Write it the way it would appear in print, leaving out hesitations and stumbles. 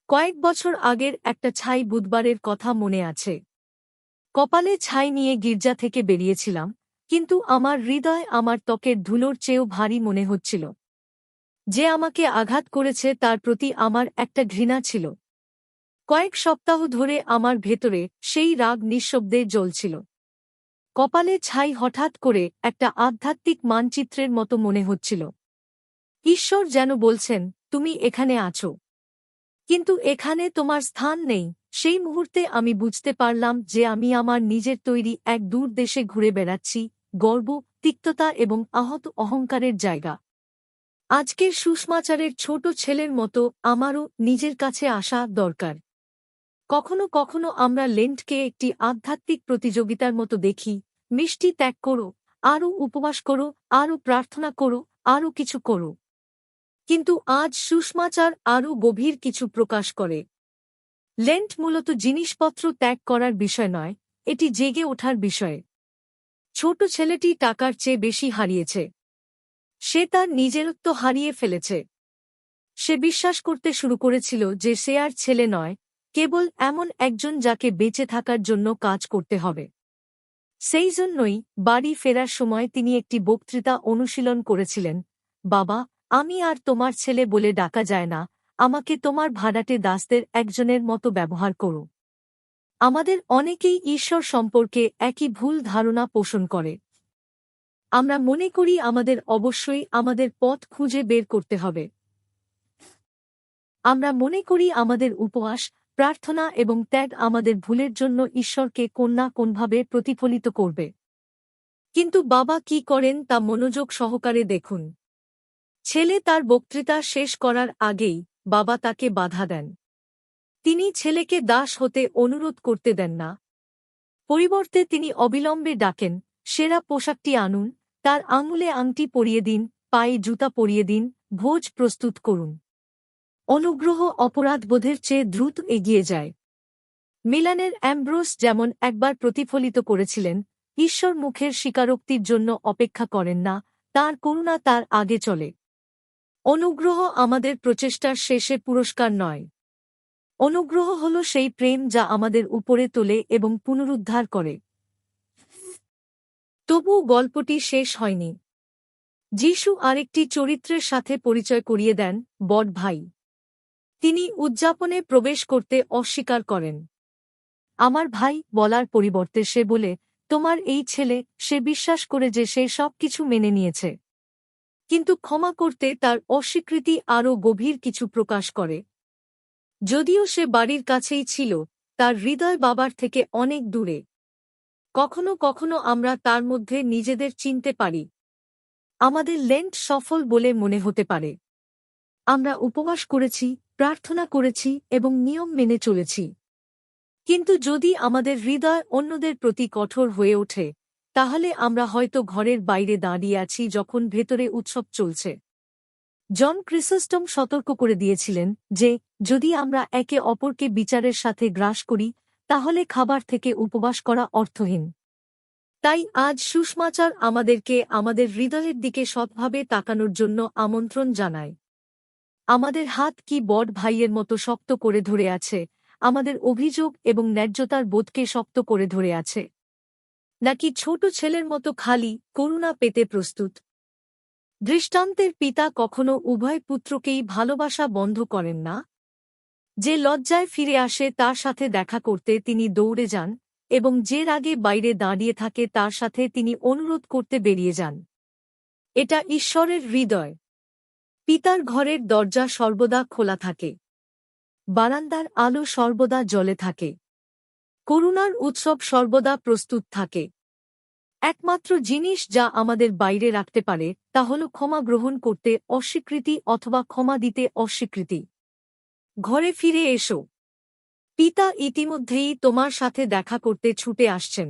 কয়েক বছর আগের একটা ছাই বুধবারের কথা মনে আছে। কপালে ছাই নিয়ে গির্জা থেকে বেরিয়েছিলাম, কিন্তু আমার হৃদয় আমার ত্বকের ধুলোর চেয়েও ভারী মনে হচ্ছিল। যে আমাকে আঘাত করেছে তার প্রতি আমার একটা ঘৃণা ছিল। কয়েক সপ্তাহ ধরে আমার ভেতরে সেই রাগ নিঃশব্দে জ্বলছিল। কপালে ছাই হঠাৎ করে একটা আধ্যাত্মিক মানচিত্রের মতো মনে হচ্ছিল। ঈশ্বর যেন বলছেন, তুমি এখানে আছো, কিন্তু এখানে তোমার স্থান নেই। সেই মুহূর্তে আমি বুঝতে পারলাম যে আমি আমার নিজের তৈরি এক দূর দেশে ঘুরে বেড়াচ্ছি, গর্ব, তিক্ততা এবং আহত অহংকারের জায়গা। আজকের সুষমাচারের ছোট ছেলের মতো আমারও নিজের কাছে আসা দরকার। কখনো কখনো আমরা লেন্টকে একটি আধ্যাত্মিক প্রতিযোগিতার মতো দেখি। মিষ্টি ত্যাগ করো, আরও উপবাস করো, আরও প্রার্থনা করো, আরও কিছু করো। কিন্তু আজ সুষমাচার আরও গভীর কিছু প্রকাশ করে। লেন্ট মূলত জিনিসপত্র ত্যাগ করার বিষয় নয়, এটি জেগে ওঠার বিষয়। ছোট ছেলেটি টাকার চেয়ে বেশি হারিয়েছে। সে তার নিজেরত্ব হারিয়ে ফেলেছে। সে বিশ্বাস করতে শুরু করেছিল যে সে আর ছেলে নয়, কেবল এমন একজন যাকে বেঁচে থাকার জন্য কাজ করতে হবে। সেই জন্যই বাড়ি ফেরার সময় তিনি একটি বক্তৃতা অনুশীলন করেছিলেন। বাবা, আমি আর তোমার ছেলে বলে ডাকা যায় না, আমাকে তোমার ভাড়াটে দাসদের একজনের মতো ব্যবহার করো। আমাদের অনেকেই ঈশ্বর সম্পর্কে একই ভুল ধারণা পোষণ করে। আমরা মনে করি আমাদের অবশ্যই আমাদের পথ খুঁজে বের করতে হবে। আমরা মনে করি আমাদের উপবাস, প্রার্থনা এবং ত্যাগ আমাদের ভুলের জন্য ঈশ্বরকে কোন না কোনভাবে প্রতিফলিত করবে। কিন্তু বাবা কি করেন তা মনোযোগ সহকারে দেখুন। ছেলে তার বক্তৃতা শেষ করার আগেই বাবা তাকে বাধা দেন। তিনি ছেলেকে দাস হতে অনুরোধ করতে দেন না। পরিবর্তে তিনি অবিলম্বে ডাকেন, সেরা পোশাকটি আনুন, তার আঙুলে আংটি পরিয়ে দিন, পায়ে জুতা পরিয়ে দিন, ভোজ প্রস্তুত করুন। অনুগ্রহ অপরাধবোধের চেয়ে দ্রুত এগিয়ে যায়। মিলানের অ্যামব্রোস যেমন একবার প্রতিফলিত করেছিলেন, ঈশ্বর মুখের স্বীকারোক্তির জন্য অপেক্ষা করেন না, তাঁর করুণা তার আগে চলে। অনুগ্রহ আমাদের প্রচেষ্টার শেষে পুরস্কার নয়। অনুগ্রহ হল সেই প্রেম যা আমাদের উপরে তোলে এবং পুনরুদ্ধার করে। তবুও গল্পটি শেষ হয়নি। যিশু আরেকটি চরিত্রের সাথে পরিচয় করিয়ে দেন, বড় ভাই। তিনি উদযাপনে প্রবেশ করতে অস্বীকার করেন। আমার ভাই বলার পরিবর্তে সে বলে, তোমার এই ছেলে। সে বিশ্বাস করে যে সে সবকিছু মেনে নিয়েছে। কিন্তু ক্ষমা করতে তার অস্বীকৃতি আরও গভীর কিছু প্রকাশ করে। যদিও সে বাড়ির কাছেই ছিল, তার হৃদয় বাবার থেকে অনেক দূরে। কখনো কখনো আমরা তার মধ্যে নিজেদের চিনতে পারি। আমাদের লেন্ট সফল বলে মনে হতে পারে। আমরা উপবাস করেছি, প্রার্থনা করেছি এবং নিয়ম মেনে চলেছি। কিন্তু যদি আমাদের হৃদয় অন্যদের প্রতি কঠোর হয়ে ওঠে, তাহলে আমরা হয়তো ঘরের বাইরে দাঁড়িয়ে আছি যখন ভেতরে উৎসব চলছে। জন ক্রিসোস্টম সতর্ক করে দিয়েছিলেন যে, যদি আমরা একে অপরকে বিচারের সাথে গ্রাস করি, তাহলে খাবার থেকে উপবাস করা অর্থহীন। তাই আজ সুষমাচার আমাদেরকে আমাদের হৃদয়ের দিকে সৎভাবে তাকানোর জন্য আমন্ত্রণ জানায়। আমাদের হাত কি বড় ভাইয়ের মতো শক্ত করে ধরে আছে, আমাদের অভিযোগ এবং ন্যায্যতার বোধকে শক্ত করে ধরে আছে, নাকি ছোট ছেলের মতো খালি করুণা পেতে প্রস্তুত? দৃষ্টান্তের পিতা কখনো উভয় পুত্রকেই ভালোবাসা বন্ধ করেন না। যে লজ্জায় ফিরে আসে তার সাথে দেখা করতে তিনি দৌড়ে যান, এবং যে রাগে বাইরে দাঁড়িয়ে থাকে তার সাথে তিনি অনুরোধ করতে বেরিয়ে যান। এটা ঈশ্বরের হৃদয়। পিতার ঘরের দরজা সর্বদা খোলা থাকে। বারান্দার আলো সর্বদা জ্বলে থাকে। করুণার উৎসব সর্বদা প্রস্তুত থাকে। একমাত্র জিনিস যা আমাদের বাইরে রাখতে পারে তা হল ক্ষমা গ্রহণ করতে অস্বীকৃতি অথবা ক্ষমা দিতে অস্বীকৃতি। ঘরে ফিরে এসো। পিতা ইতিমধ্যেই তোমার সাথে দেখা করতে ছুটে আসছেন।